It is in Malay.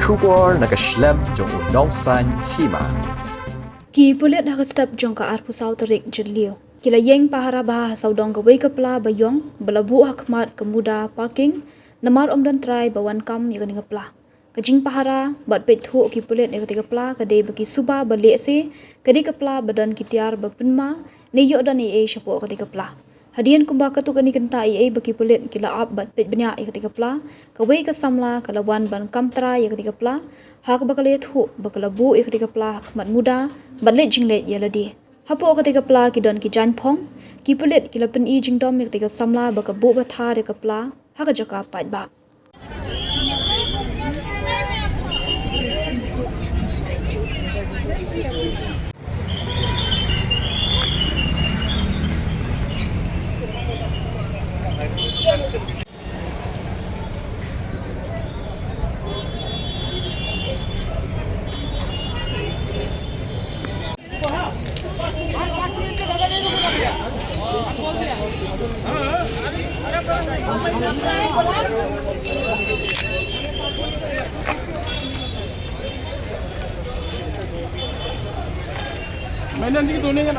Shubor naga Slem jong unong san Hima. Ki Pulit Hakhmat jong ka arpu sau terik jelio. Kila Ïong pahara bah saudong ka wei kepla ba Ïong belabu Hakhmat ke Muda parking namar dan try bawan kam ya ka pla. Kajing pahara bat Peit thu ki Pulit ya ka pla ka de bagi suba ba le se kadi kepla badan kitiar ba Pynma ne yo dan shapo ka pla. Hadian kumba ka tu kani kenta bagi Pulit kila ab bat Peit Bniah ya ka pla ka wei ka samla ka lawan ban kam try ya ka pla hak ba ka le thu ba ka labu ya ka pla Hakhmat Muda bat le jingle ya ladi. Hapo ka pla ki don ki jan phong ki Pulit kila pen I jing dom ya ka samla ba ka bu ba thar ya ka pla ha ka jaka pat ba. Mainan dito na yan,